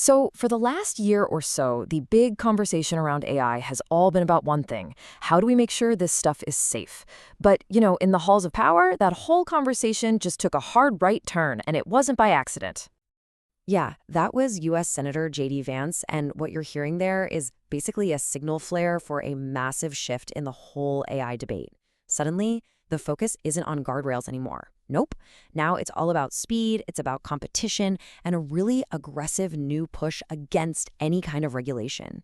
So, for the last year or so, the big conversation around AI has all been about one thing. How do we make sure this stuff is safe? But, in the halls of power, that whole conversation just took a hard right turn, and it wasn't by accident. Yeah, that was U.S. Senator J.D. Vance, and what you're hearing there is basically a signal flare for a massive shift in the whole AI debate. Suddenly, the focus isn't on guardrails anymore. Nope. Now it's all about speed, it's about competition, and a really aggressive new push against any kind of regulation.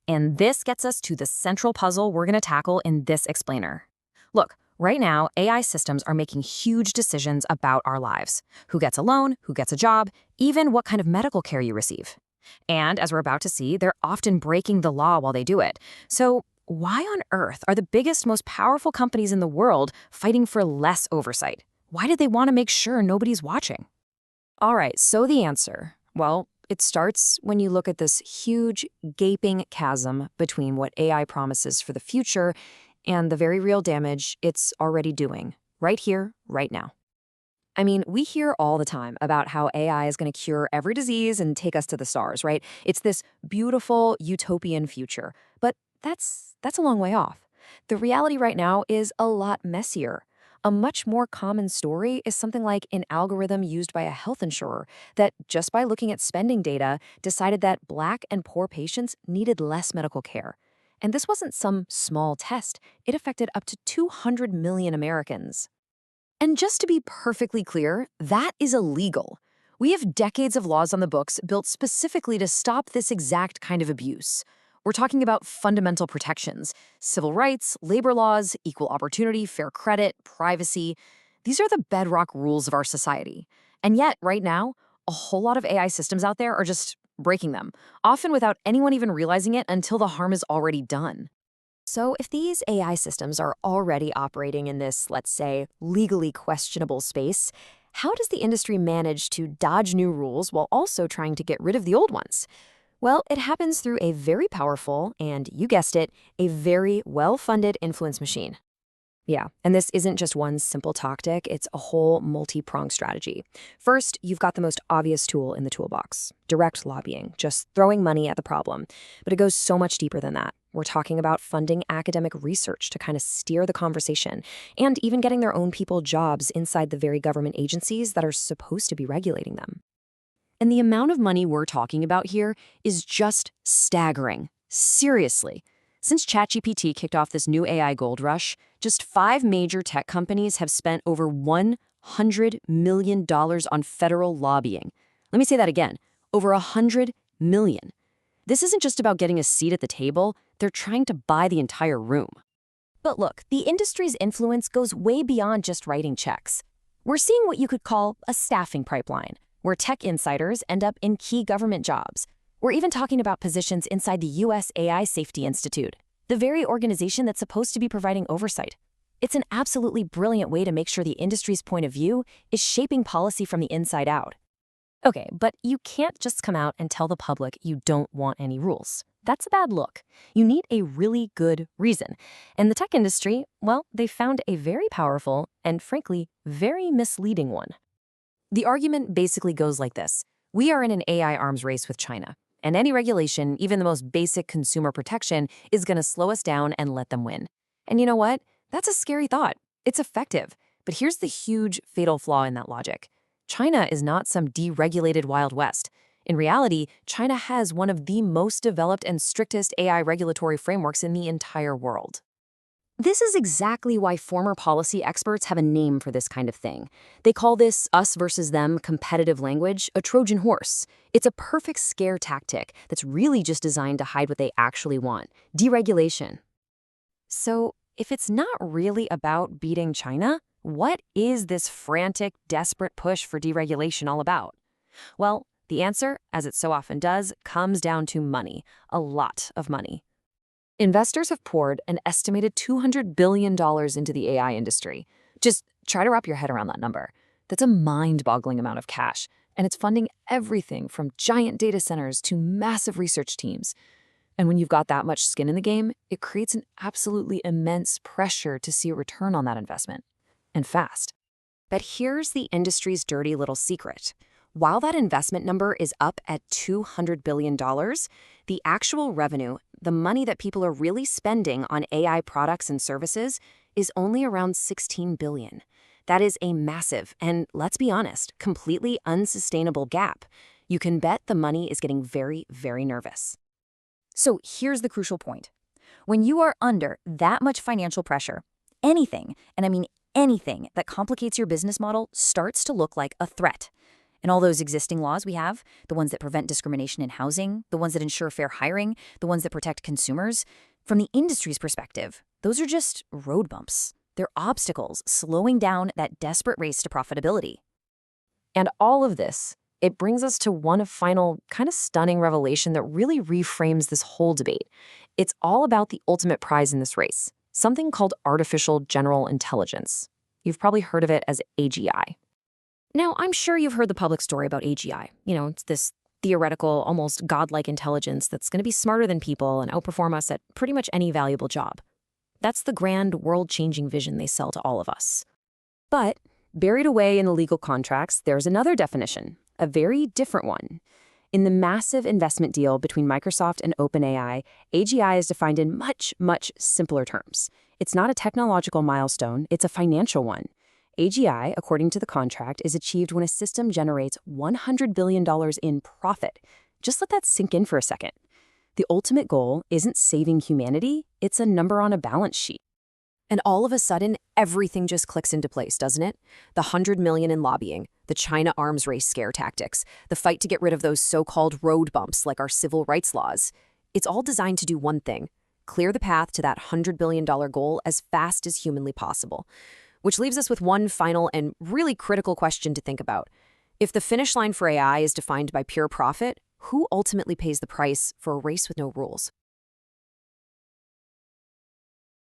And this gets us to the central puzzle we're going to tackle in this explainer. Look, right now, AI systems are making huge decisions about our lives. Who gets a loan, who gets a job, even what kind of medical care you receive. And as we're about to see, they're often breaking the law while they do it. So why on earth are the biggest, most powerful companies in the world fighting for less oversight? Why did they want to make sure nobody's watching? All right, so the answer, well, it starts when you look at this huge, gaping chasm between what AI promises for the future and the very real damage it's already doing, right here, right now. I mean, we hear all the time about how AI is going to cure every disease and take us to the stars, right? It's this beautiful, utopian future. But that's a long way off. The reality right now is a lot messier. A much more common story is something like an algorithm used by a health insurer that, just by looking at spending data, decided that Black and poor patients needed less medical care. And this wasn't some small test. It affected up to 200 million Americans. And just to be perfectly clear, that is illegal. We have decades of laws on the books built specifically to stop this exact kind of abuse. We're talking about fundamental protections, civil rights, labor laws, equal opportunity, fair credit, privacy. These are the bedrock rules of our society. And yet, right now, a whole lot of AI systems out there are just breaking them, often without anyone even realizing it until the harm is already done. So if these AI systems are already operating in this, let's say, legally questionable space, how does the industry manage to dodge new rules while also trying to get rid of the old ones? Well, it happens through a very powerful and, you guessed it, a very well-funded influence machine. Yeah, and this isn't just one simple tactic, it's a whole multi-pronged strategy. First, you've got the most obvious tool in the toolbox, direct lobbying, just throwing money at the problem. But it goes so much deeper than that. We're talking about funding academic research to kind of steer the conversation, and even getting their own people jobs inside the very government agencies that are supposed to be regulating them. And the amount of money we're talking about here is just staggering. Seriously. Since ChatGPT kicked off this new AI gold rush, just 5 major tech companies have spent over $100 million on federal lobbying. Let me say that again, over $100 million. This isn't just about getting a seat at the table, they're trying to buy the entire room. But look, the industry's influence goes way beyond just writing checks. We're seeing what you could call a staffing pipeline, where tech insiders end up in key government jobs. We're even talking about positions inside the U.S. AI Safety Institute, the very organization that's supposed to be providing oversight. It's an absolutely brilliant way to make sure the industry's point of view is shaping policy from the inside out. Okay, but you can't just come out and tell the public you don't want any rules. That's a bad look. You need a really good reason. And the tech industry, well, they found a very powerful and, frankly, very misleading one. The argument basically goes like this. We are in an AI arms race with China. And any regulation, even the most basic consumer protection, is going to slow us down and let them win. And you know what? That's a scary thought. It's effective. But here's the huge, fatal flaw in that logic. China is not some deregulated Wild West. In reality, China has one of the most developed and strictest AI regulatory frameworks in the entire world. This is exactly why former policy experts have a name for this kind of thing. They call this us versus them competitive language a Trojan horse. It's a perfect scare tactic that's really just designed to hide what they actually want, deregulation. So, if it's not really about beating China, what is this frantic, desperate push for deregulation all about? Well, the answer, as it so often does, comes down to money, a lot of money. Investors have poured an estimated $200 billion into the AI industry. Just try to wrap your head around that number. That's a mind-boggling amount of cash, and it's funding everything from giant data centers to massive research teams. And when you've got that much skin in the game, it creates an absolutely immense pressure to see a return on that investment. And fast. But here's the industry's dirty little secret. While that investment number is up at $200 billion, the actual revenue, the money that people are really spending on AI products and services, is only around $16 billion. That is a massive and, let's be honest, completely unsustainable gap. You can bet the money is getting very, very nervous. So here's the crucial point. When you are under that much financial pressure, anything, and I mean anything, that complicates your business model starts to look like a threat. And all those existing laws we have, the ones that prevent discrimination in housing, the ones that ensure fair hiring, the ones that protect consumers, from the industry's perspective, those are just road bumps. They're obstacles slowing down that desperate race to profitability. And all of this, it brings us to one final kind of stunning revelation that really reframes this whole debate. It's all about the ultimate prize in this race, something called artificial general intelligence. You've probably heard of it as AGI. Now, I'm sure you've heard the public story about AGI. It's this theoretical, almost godlike intelligence that's going to be smarter than people and outperform us at pretty much any valuable job. That's the grand, world-changing vision they sell to all of us. But buried away in the legal contracts, there's another definition, a very different one. In the massive investment deal between Microsoft and OpenAI, AGI is defined in much, much simpler terms. It's not a technological milestone, it's a financial one. AGI, according to the contract, is achieved when a system generates $100 billion in profit. Just let that sink in for a second. The ultimate goal isn't saving humanity, it's a number on a balance sheet. And all of a sudden, everything just clicks into place, doesn't it? The $100 million in lobbying, the China arms race scare tactics, the fight to get rid of those so-called road bumps like our civil rights laws. It's all designed to do one thing: clear the path to that $100 billion goal as fast as humanly possible. Which leaves us with one final and really critical question to think about. If the finish line for AI is defined by pure profit, who ultimately pays the price for a race with no rules?